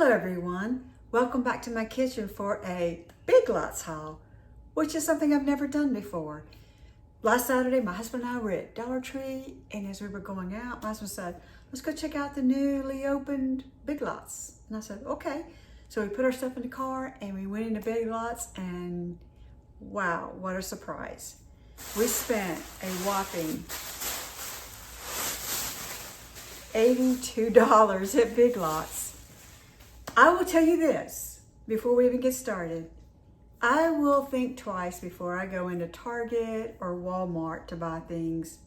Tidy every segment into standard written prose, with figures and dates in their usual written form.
Hello everyone, welcome back to my kitchen for a Big Lots haul, which is something I've never done before. Last Saturday, my husband and I were at Dollar Tree, and as we were going out, my husband said, let's go check out the newly opened Big Lots. And I said, okay. So we put our stuff in the car and we went into Big Lots, and wow, what a surprise. We spent a whopping $82 at Big Lots. I will tell you this, before we even get started, I will think twice before I go into Target or Walmart to buy things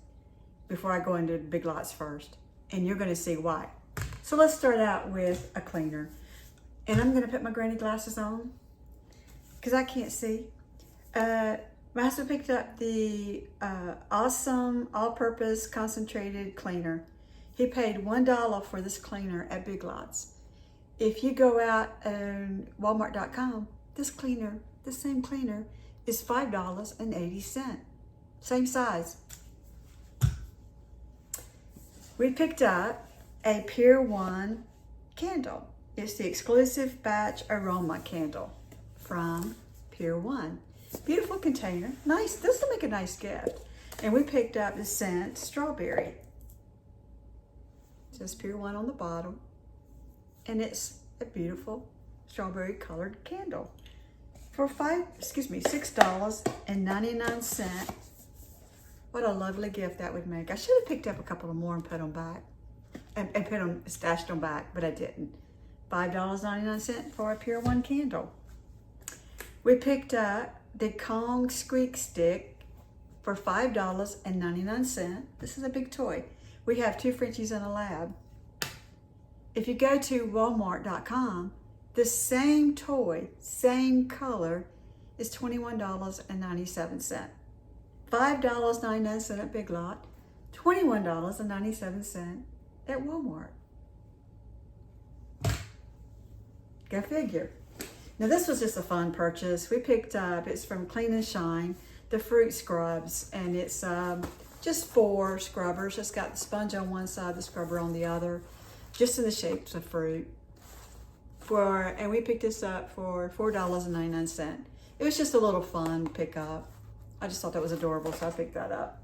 before I go into Big Lots first. And you're gonna see why. So let's start out with a cleaner. And I'm gonna put my granny glasses on because I can't see. My husband picked up the awesome all-purpose concentrated cleaner. He paid $1 for this cleaner at Big Lots. If you go out on Walmart.com, this same cleaner is $5.80. Same size. We picked up a Pier 1 candle. It's the exclusive batch aroma candle from Pier 1. Beautiful container. Nice. This will make a nice gift. And we picked up the scent strawberry. It says Pier 1 on the bottom. And it's a beautiful strawberry colored candle for $6.99. What a lovely gift that would make. I should have picked up a couple of more and put them back and stashed them back, but I didn't. $5.99 for a Pier 1 candle. We picked up the Kong Squeak Stick for $5.99. This is a big toy. We have 2 Frenchies and a lab. If you go to Walmart.com, the same toy, same color, is $21.97. $5.99 at Big Lot, $21.97 at Walmart. Go figure. Now this was just a fun purchase. We picked up, it's from Clean and Shine, the fruit scrubs, and it's just 4 scrubbers. It's got the sponge on one side, the scrubber on the other, just in the shapes of fruit. And we picked this up for $4.99. It was just a little fun pickup. I just thought that was adorable, so I picked that up.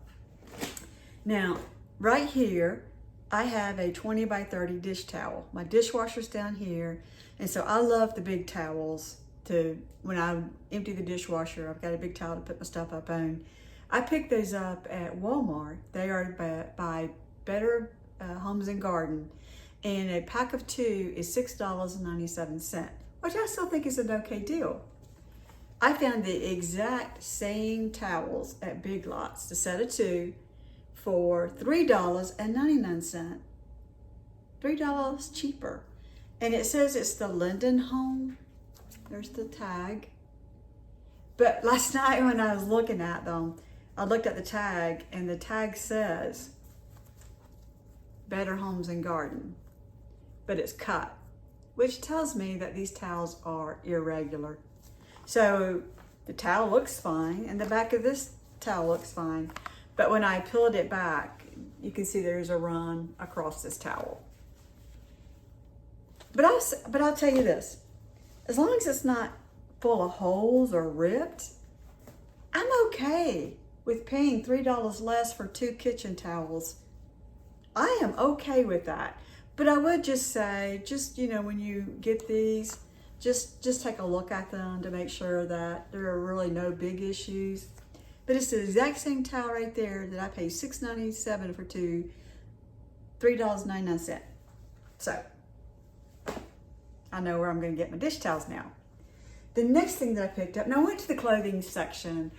Now, right here, I have a 20 by 30 dish towel. My dishwasher's down here, and so I love the big towels when I empty the dishwasher, I've got a big towel to put my stuff up on. I picked those up at Walmart. They are by Better Homes and Garden. And a pack of 2 is $6.97, which I still think is an okay deal. I found the exact same towels at Big Lots, the set of 2, for $3.99. $3 cheaper. And it says it's the Linden Home. There's the tag. But last night when I was looking at them, I looked at the tag, and the tag says Better Homes and Garden, but it's cut, which tells me that these towels are irregular. So the towel looks fine, and the back of this towel looks fine, but when I peeled it back, you can see there's a run across this towel. But I'll tell you this, as long as it's not full of holes or ripped, I'm okay with paying $3 less for 2 kitchen towels. I am okay with that. But I would just say, when you get these, just take a look at them to make sure that there are really no big issues. But it's the exact same towel right there that I paid $6.97 for 2, $3.99. So I know where I'm going to get my dish towels now. The next thing that I picked up, now I went to the clothing section.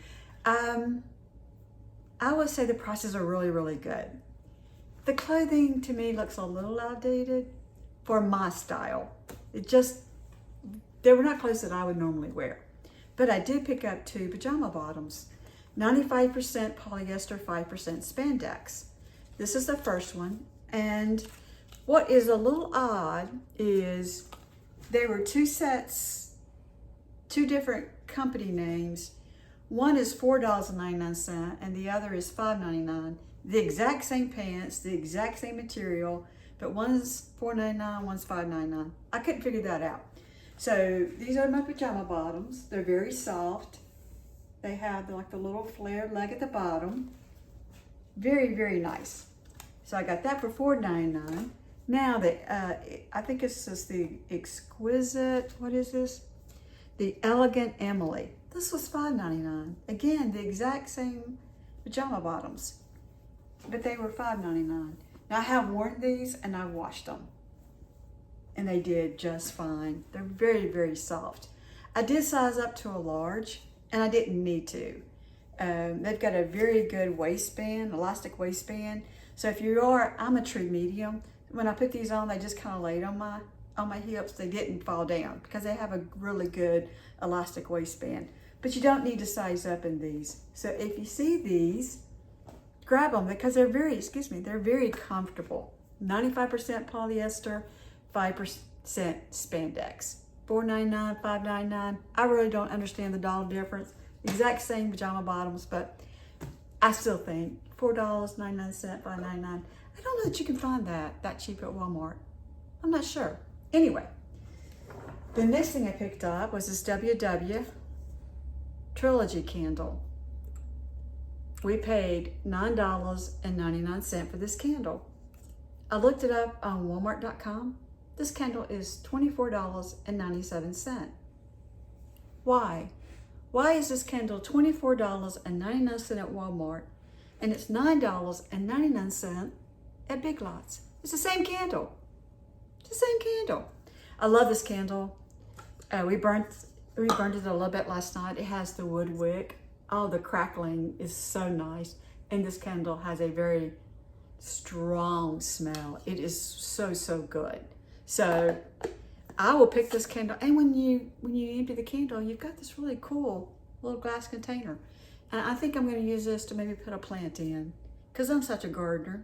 I would say the prices are really, really good. The clothing to me looks a little outdated for my style. They were not clothes that I would normally wear. But I did pick up 2 pajama bottoms, 95% polyester, 5% spandex. This is the first one. And what is a little odd is there were 2 sets, 2 different company names. One is $4.99 and the other is $5.99. The exact same pants, the exact same material, but one's $4.99, one's $5.99. I couldn't figure that out. So these are my pajama bottoms. They're very soft. They have like the little flared leg at the bottom. Very, very nice. So I got that for $4.99. Now I think this is the exquisite, what is this? The Elegant Emily. This was $5.99. Again, the exact same pajama bottoms, but they were $5.99. Now I have worn these and I washed them, and they did just fine. They're very, very soft. I did size up to a large, and I didn't need to. They've got a very good waistband, elastic waistband. So if you are, I'm a true medium. When I put these on, they just kind of laid on my hips. They didn't fall down because they have a really good elastic waistband. But you don't need to size up in these. So if you see these, grab them because they're very comfortable. 95% polyester, 5% spandex. $4.99, $5.99. I really don't understand the dollar difference. Exact same pajama bottoms, but I still think $4.99, $5.99. I don't know that you can find that cheap at Walmart. I'm not sure. Anyway, the next thing I picked up was this WW Trilogy candle. We paid $9.99 for this candle. I looked it up on Walmart.com. This candle is $24.97. Why? Why is this candle $24.99 at Walmart and it's $9.99 at Big Lots? It's the same candle. It's the same candle. I love this candle. We burned it a little bit last night. It has the wood wick. Oh, the crackling is so nice. And this candle has a very strong smell. It is so, so good. So I will pick this candle. And when you empty the candle, you've got this really cool little glass container. And I think I'm going to use this to maybe put a plant in because I'm such a gardener.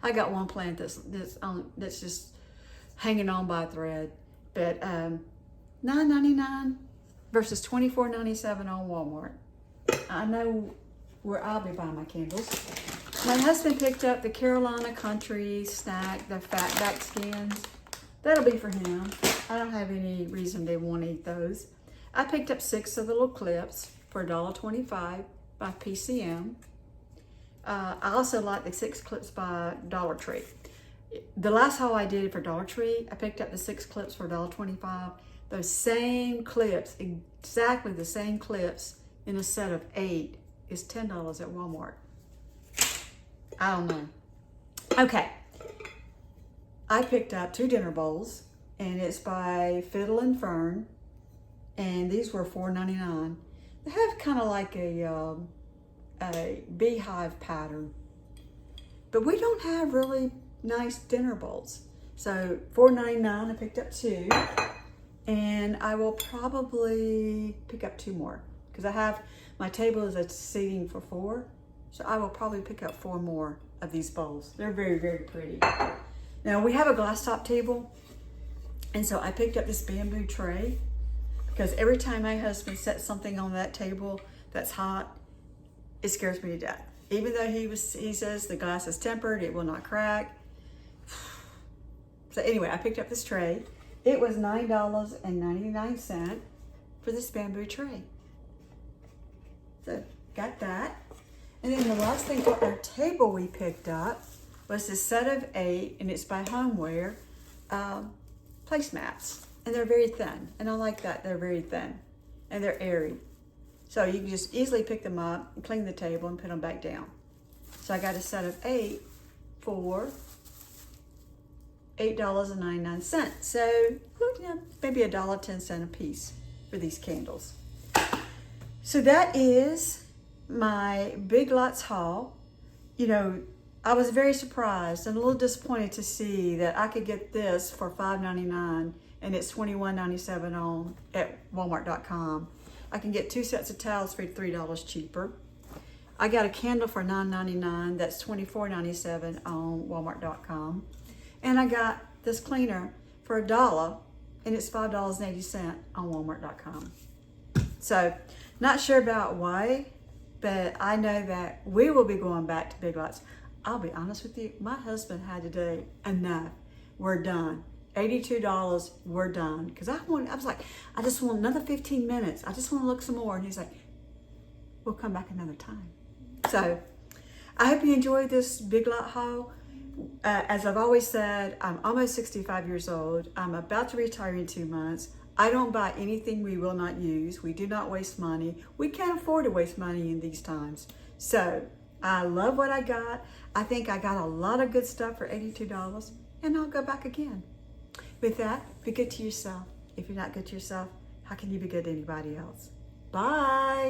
I got one plant that's just hanging on by a thread. But $9.99 versus $24.97 on Walmart. I know where I'll be buying my candles. My husband picked up the Carolina Country snack, the fatback skins. That'll be for him. I don't have any reason to want to eat those. I picked up 6 of the little clips for $1.25 by PCM. I also like the 6 clips by Dollar Tree. The last haul I did for Dollar Tree, I picked up the 6 clips for $1.25. Those same clips, exactly the same clips in a set of 8 is $10 at Walmart. I don't know. Okay. I picked up 2 dinner bowls, and it's by Fiddle and Fern, and these were $4.99. They have kind of like a beehive pattern, but we don't have really nice dinner bowls. So $4.99, I picked up 2, and I will probably pick up 2 more because my table is a seating for 4, so I will probably pick up 4 more of these bowls. They're very, very pretty. Now we have a glass top table, and so I picked up this bamboo tray because every time my husband sets something on that table that's hot, it scares me to death. Even though he says the glass is tempered, it will not crack. So anyway, I picked up this tray. It was $9.99 for this bamboo tray. So got that. And then the last thing for our table we picked up was this set of 8, and it's by Homeware, placemats. And they're very thin, and I like that. They're very thin, and they're airy. So you can just easily pick them up and clean the table and put them back down. So I got a set of 8 for $8.99. So maybe $1.10 a piece for these candles. So that is my Big Lots haul. You know, I was very surprised and a little disappointed to see that I could get this for $5.99 and it's $21.97 on at Walmart.com. I can get 2 sets of towels for $3 cheaper. I got a candle for $9.99. That's $24.97 on Walmart.com. And I got this cleaner for $1, and it's $5.80 on Walmart.com. So, not sure about why, but I know that we will be going back to Big Lots. I'll be honest with you, my husband had to do enough. We're done. $82, we're done. Because I was like, I just want another 15 minutes. I just want to look some more. And he's like, we'll come back another time. So I hope you enjoyed this Big Lot haul. As I've always said, I'm almost 65 years old. I'm about to retire in 2 months. I don't buy anything we will not use. We do not waste money. We can't afford to waste money in these times. So I love what I got. I think I got a lot of good stuff for $82, and I'll go back again. With that, be good to yourself. If you're not good to yourself, how can you be good to anybody else? Bye.